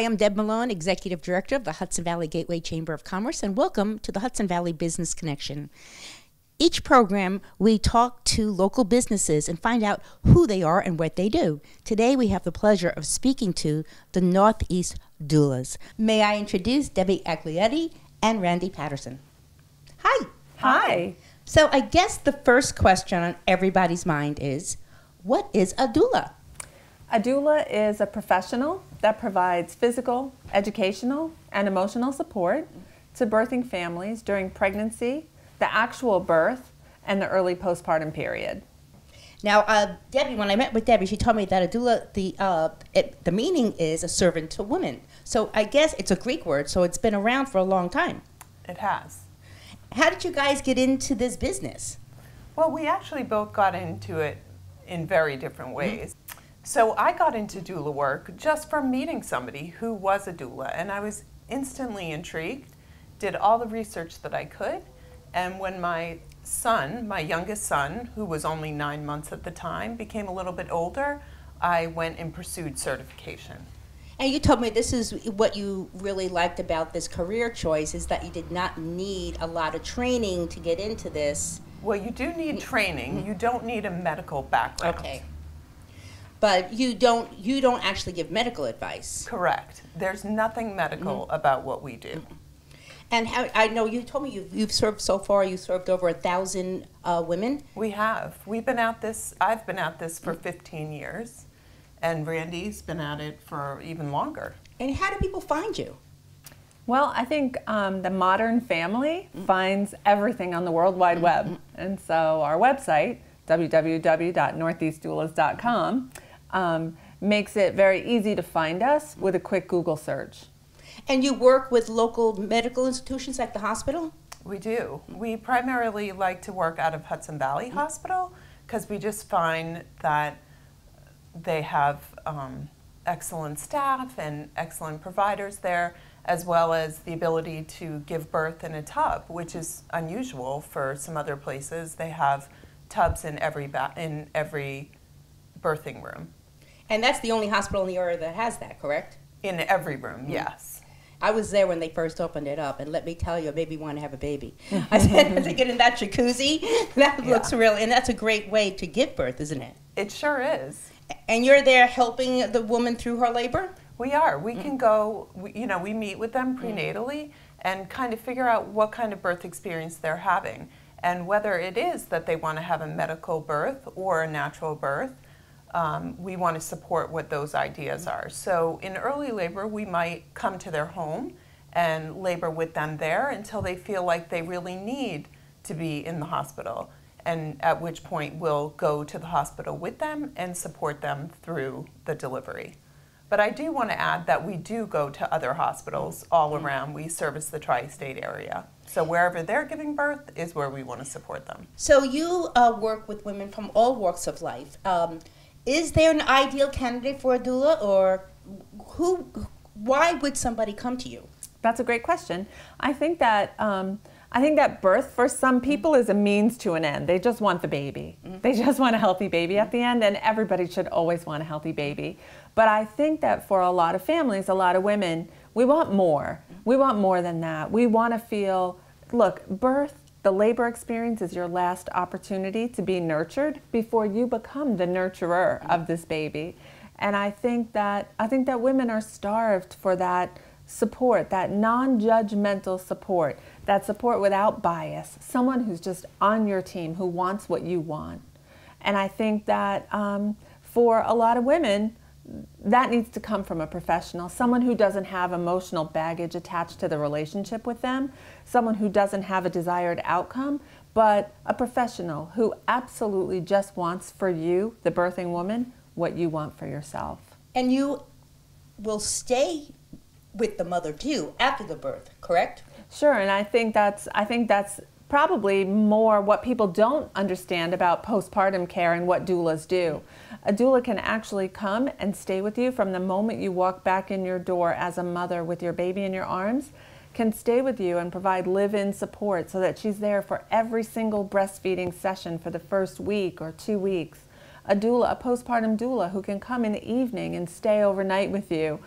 I'm Deb Malone, Executive Director of the Hudson Valley Gateway Chamber of Commerce, and welcome to the Hudson Valley Business Connection. Each program, we talk to local businesses and find out who they are and what they do. Today, we have the pleasure of speaking to the Northeast Doulas. May I introduce Debbie Aglietti and Randy Patterson. Hi. Hi. So I guess the first question on everybody's mind is, what is a doula? A doula is a professional that provides physical, educational, and emotional support to birthing families during pregnancy, the actual birth, and the early postpartum period. Now, Debbie, when I met with Debbie, she told me that a doula, the meaning is a servant to women. So I guess it's a Greek word, so it's been around for a long time. It has. How did you guys get into this business? Well, we actually both got into it in very different ways. So I got into doula work just from meeting somebody who was a doula, and I was instantly intrigued, did all the research that I could, and when my son, my youngest son, who was only 9 months at the time, became a little bit older, I went and pursued certification. And you told me this is what you really liked about this career choice, is that you did not need a lot of training to get into this. Well, you do need training. You don't need a medical background. Okay. But you don't actually give medical advice. Correct. There's nothing medical about what we do. And how, I know you told me you've served so far, you've served over 1,000 women. We have. We've been at this, I've been at this for 15 years, and Randy's been at it for even longer. And how do people find you? Well, I think the modern family finds everything on the World Wide Web. And so our website, www.northeastdoulas.com, makes it very easy to find us with a quick Google search. And you work with local medical institutions like the hospital? We do. We primarily like to work out of Hudson Valley Hospital because we just find that they have excellent staff and excellent providers there, as well as the ability to give birth in a tub, which is unusual for some other places. They have tubs in every birthing room. And that's the only hospital in the area that has that, correct? In every room, yes. I was there when they first opened it up, and let me tell you, it made me want to have a baby. I said, to get in that jacuzzi, that looks real, and that's a great way to give birth, isn't it? It sure is. And you're there helping the woman through her labor? We are. We can go, we meet with them prenatally and kind of figure out what kind of birth experience they're having and whether it is that they want to have a medical birth or a natural birth. We want to support what those ideas are. So in early labor, we might come to their home and labor with them there until they feel like they really need to be in the hospital, and at which point we'll go to the hospital with them and support them through the delivery. But I do want to add that we do go to other hospitals all around. We service the tri-state area. So wherever they're giving birth is where we want to support them. So you work with women from all walks of life. Is there an ideal candidate for a doula, or why would somebody come to you? That's a great question. I think that birth for some people is a means to an end. They just want the baby. They just want a healthy baby at the end, and everybody should always want a healthy baby. But I think that for a lot of families, a lot of women, we want more. We want more than that. We want to feel, look, birth, the labor experience is your last opportunity to be nurtured before you become the nurturer of this baby. And I think that women are starved for that support, that non-judgmental support, that support without bias, someone who's just on your team, who wants what you want. And I think that for a lot of women, that needs to come from a professional, someone who doesn't have emotional baggage attached to the relationship with them, someone who doesn't have a desired outcome, but a professional who absolutely just wants for you, the birthing woman, what you want for yourself. And you will stay with the mother too after the birth, correct? Sure, and I think that's probably more what people don't understand about postpartum care and what doulas do. A doula can actually come and stay with you from the moment you walk back in your door as a mother with your baby in your arms, can stay with you and provide live-in support so that she's there for every single breastfeeding session for the first week or 2 weeks. A doula, a postpartum doula who can come in the evening and stay overnight with you,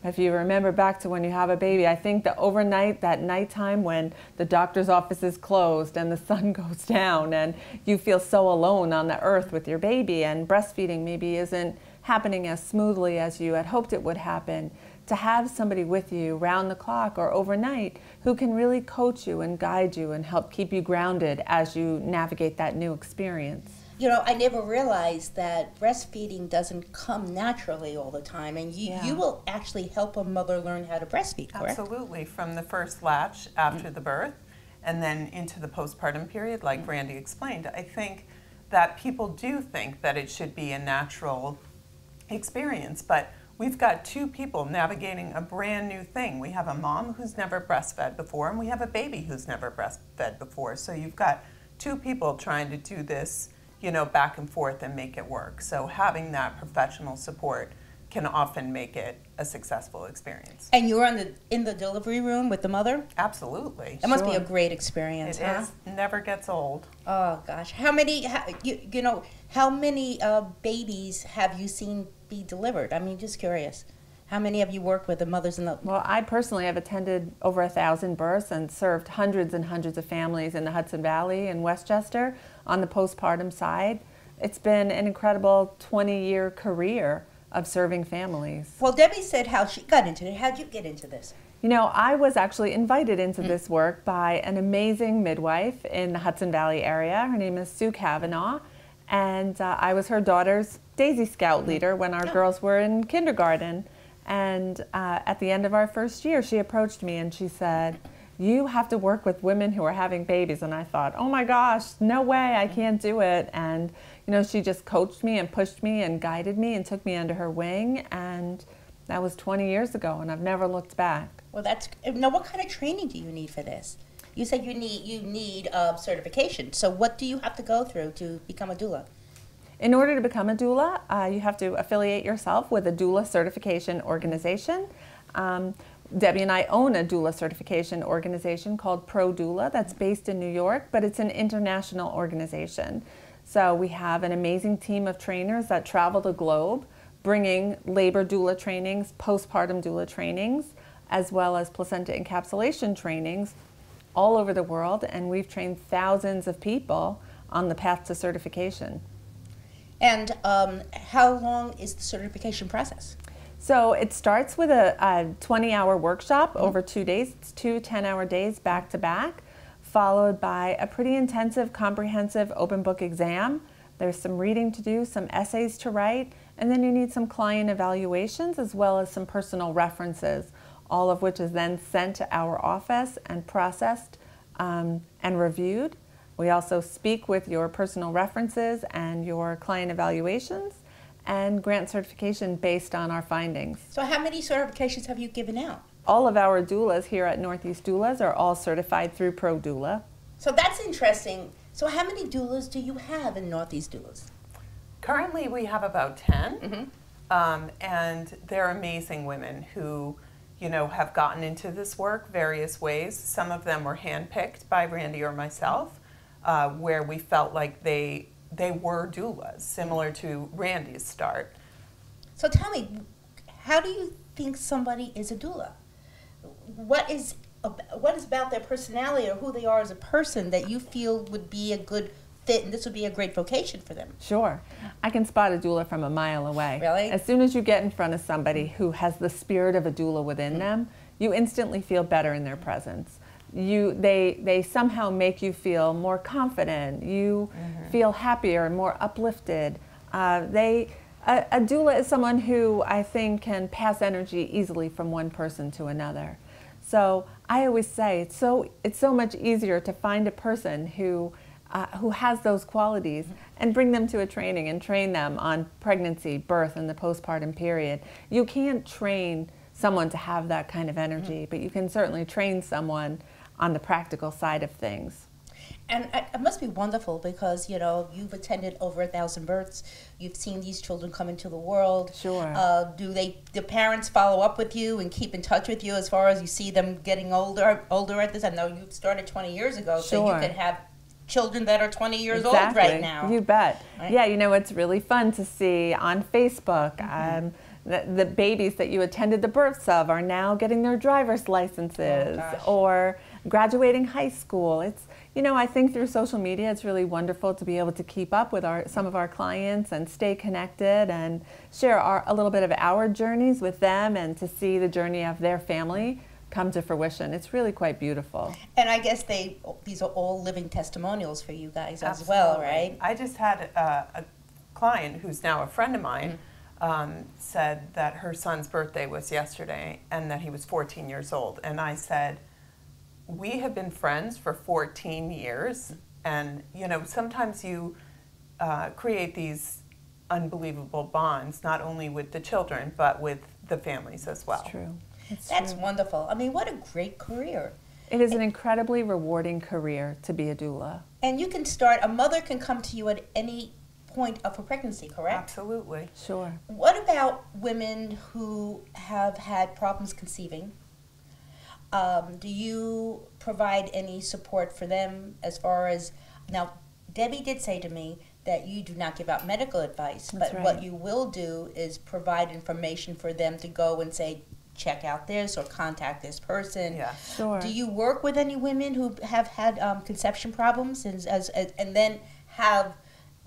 If you remember back to when you have a baby, I think the overnight, that nighttime when the doctor's office is closed and the sun goes down and you feel so alone on the earth with your baby, and breastfeeding maybe isn't happening as smoothly as you had hoped it would happen, to have somebody with you round the clock or overnight who can really coach you and guide you and help keep you grounded as you navigate that new experience. You know, I never realized that breastfeeding doesn't come naturally all the time, and you will actually help a mother learn how to breastfeed, correct? Absolutely, from the first latch after the birth and then into the postpartum period, like Randy explained. I think that people do think that it should be a natural experience, but we've got two people navigating a brand new thing. We have a mom who's never breastfed before, and we have a baby who's never breastfed before. So you've got two people trying to do this, you know, back and forth and make it work. So having that professional support can often make it a successful experience. And you were in the delivery room with the mother? Absolutely. It must be a great experience, It is. Never gets old. Oh gosh, how many babies have you seen be delivered? I mean, just curious. How many have you worked with the mothers in the... Well, I personally have attended over 1,000 births and served hundreds and hundreds of families in the Hudson Valley and Westchester on the postpartum side. It's been an incredible 20-year career of serving families. Well, Debbie said how she got into it. How'd you get into this? You know, I was actually invited into this work by an amazing midwife in the Hudson Valley area. Her name is Sue Kavanaugh, and I was her daughter's Daisy Scout leader when our girls were in kindergarten. And at the end of our first year, she approached me and she said, "You have to work with women who are having babies." And I thought, oh my gosh, no way, I can't do it. And you know, she just coached me and pushed me and guided me and took me under her wing. And that was 20 years ago, and I've never looked back. Well, now what kind of training do you need for this? You said you need certification. So what do you have to go through to become a doula? In order to become a doula, you have to affiliate yourself with a doula certification organization. Debbie and I own a doula certification organization called Doula that's based in New York, but it's an international organization. So we have an amazing team of trainers that travel the globe, bringing labor doula trainings, postpartum doula trainings, as well as placenta encapsulation trainings all over the world, and we've trained thousands of people on the path to certification. And how long is the certification process? So it starts with a 20-hour workshop over 2 days. It's 2 10-hour days back to back, followed by a pretty intensive, comprehensive open book exam. There's some reading to do, some essays to write, and then you need some client evaluations as well as some personal references, all of which is then sent to our office and processed and reviewed. We also speak with your personal references and your client evaluations and grant certification based on our findings. So how many certifications have you given out? All of our doulas here at Northeast Doulas are all certified through Doula. So that's interesting. So how many doulas do you have in Northeast Doulas? Currently we have about 10, and they're amazing women who, you know, have gotten into this work various ways. Some of them were handpicked by Randy or myself, where we felt like they were doulas, similar to Randy's start. So tell me, how do you think somebody is a doula? What is about their personality or who they are as a person that you feel would be a good fit and this would be a great vocation for them? Sure. I can spot a doula from a mile away. Really? As soon as you get in front of somebody who has the spirit of a doula within them, you instantly feel better in their presence. They somehow make you feel more confident. You feel happier, more uplifted. A doula is someone who I think can pass energy easily from one person to another. So I always say it's so much easier to find a person who has those qualities and bring them to a training and train them on pregnancy, birth, and the postpartum period. You can't train someone to have that kind of energy, but you can certainly train someone on the practical side of things. And it must be wonderful because, you know, you've attended over 1,000 births. You've seen these children come into the world. Sure. Do the parents follow up with you and keep in touch with you as far as you see them getting older at this? I know you started 20 years ago, so you could have children that are 20 years old right now. You bet. Right? Yeah, you know, it's really fun to see on Facebook the babies that you attended the births of are now getting their driver's licenses or graduating high school. It's, you know, I think through social media, it's really wonderful to be able to keep up with some of our clients and stay connected and share a little bit of our journeys with them and to see the journey of their family come to fruition. It's really quite beautiful. And I guess these are all living testimonials for you guys as Absolutely. well, right? I just had a client who's now a friend of mine said that her son's birthday was yesterday and that he was 14 years old. And I said, we have been friends for 14 years. And, you know, sometimes you create these unbelievable bonds, not only with the children, but with the families as well. It's true. That's wonderful. I mean, what a great career. It is an incredibly rewarding career to be a doula. And you can a mother can come to you at any point of her pregnancy, correct? Absolutely. Sure. What about women who have had problems conceiving? Do you provide any support for them as far as, now Debbie did say to me that you do not give out medical advice, That's but right. what you will do is provide information for them to go and say, check out this or contact this person. Yeah. Sure. Do you work with any women who have had conception problems and then have,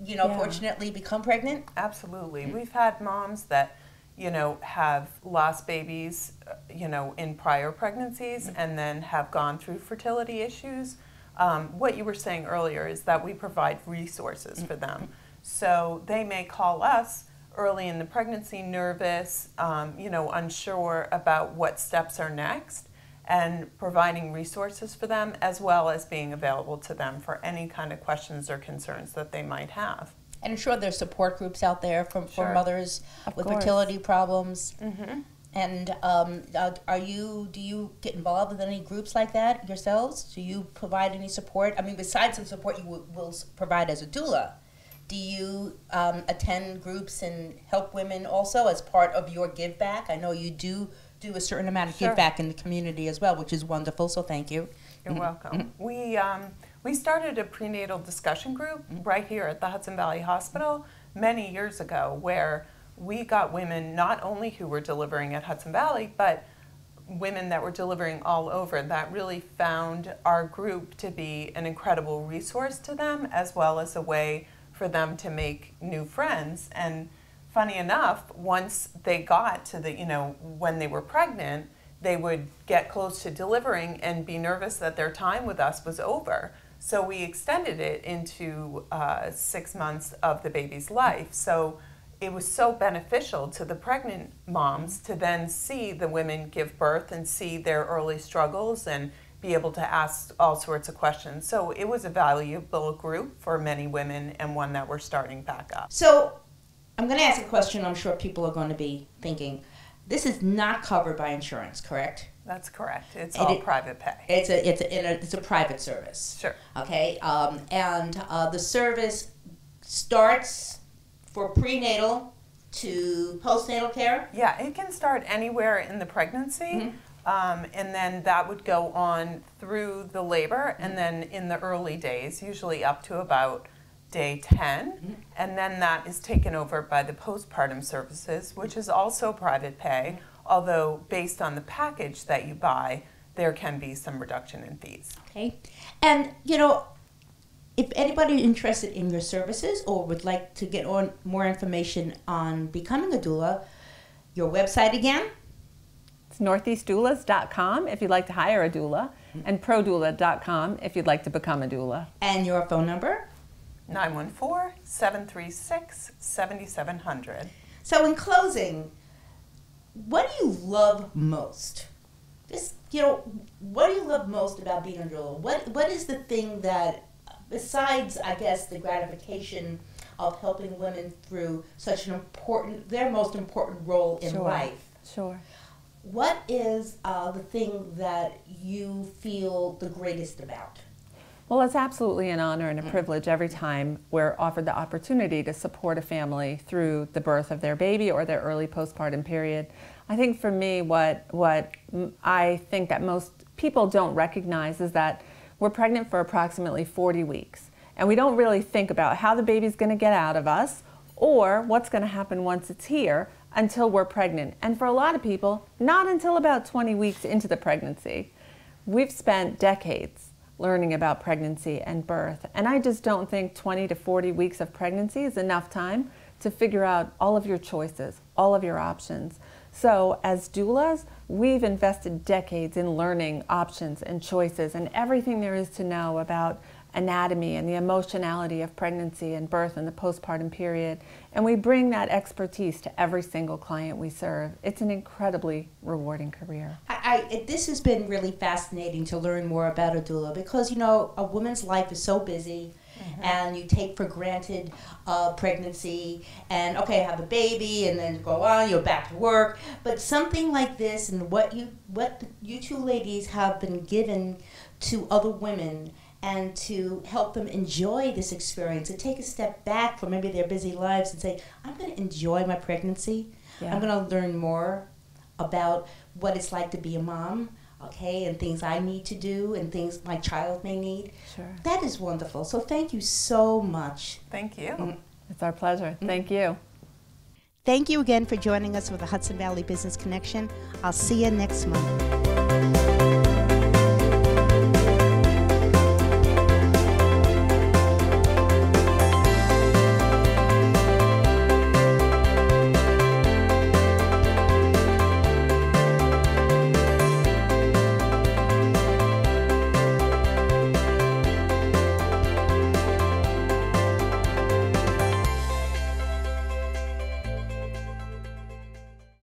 you know, fortunately become pregnant? Absolutely. We've had moms that, you know, have lost babies, you know, in prior pregnancies and then have gone through fertility issues. What you were saying earlier is that we provide resources for them. So they may call us early in the pregnancy, nervous, you know, unsure about what steps are next, and providing resources for them as well as being available to them for any kind of questions or concerns that they might have. And I'm sure there's support groups out there for mothers with course. fertility problems. Mm-hmm. And do you get involved with any groups like that yourselves? Do you provide any support? I mean, besides the support you will provide as a doula, do you attend groups and help women also as part of your give back? I know you do a certain amount of give back in the community as well, which is wonderful, so thank you. You're welcome. We started a prenatal discussion group right here at the Hudson Valley Hospital many years ago, where we got women not only who were delivering at Hudson Valley, but women that were delivering all over that really found our group to be an incredible resource to them, as well as a way for them to make new friends. And funny enough, once they got to the, you know, when they were pregnant, they would get close to delivering and be nervous that their time with us was over. So we extended it into 6 months of the baby's life. So it was so beneficial to the pregnant moms to then see the women give birth and see their early struggles and be able to ask all sorts of questions. So it was a valuable group for many women and one that we're starting back up. So I'm going to ask a question I'm sure people are going to be thinking. This is not covered by insurance, correct? That's correct. It's all private pay. It's a private service. Sure. Okay, and the service starts for prenatal to postnatal care? Yeah, it can start anywhere in the pregnancy, and then that would go on through the labor, and then in the early days, usually up to about day 10, and then that is taken over by the postpartum services, which is also private pay, although based on the package that you buy, there can be some reduction in fees. Okay, and you know, if anybody interested in your services or would like to get on more information on becoming a doula, your website again? It's northeastdoulas.com if you'd like to hire a doula, and prodoula.com if you'd like to become a doula. And your phone number? 914-736-7700. So in closing, what do you love most? Just, you know, what do you love most about being a doula? What is the thing that, besides, I guess, the gratification of helping women through such an their most important role in life? Sure. What is the thing that you feel the greatest about? Well, it's absolutely an honor and a privilege every time we're offered the opportunity to support a family through the birth of their baby or their early postpartum period. I think for me, what I think that most people don't recognize is that we're pregnant for approximately 40 weeks. And we don't really think about how the baby's going to get out of us or what's going to happen once it's here until we're pregnant. And for a lot of people, not until about 20 weeks into the pregnancy. We've spent decades learning about pregnancy and birth, and I just don't think 20 to 40 weeks of pregnancy is enough time to figure out all of your choices, all of your options. So as doulas, we've invested decades in learning options and choices and everything there is to know about anatomy and the emotionality of pregnancy and birth and the postpartum period. And we bring that expertise to every single client we serve. It's an incredibly rewarding career. This has been really fascinating to learn more about a doula because, you know, a woman's life is so busy. And you take for granted pregnancy and, okay, have a baby and then go on, you're back to work. But something like this and what you two ladies have been given to other women and to help them enjoy this experience and take a step back from maybe their busy lives and say, I'm going to enjoy my pregnancy. Yeah. I'm going to learn more about what it's like to be a mom. Okay, and things I need to do and things my child may need. Sure. That is wonderful. So thank you so much. Thank you. It's our pleasure. Thank you. Thank you again for joining us with the Hudson Valley Business Connection. I'll see you next month.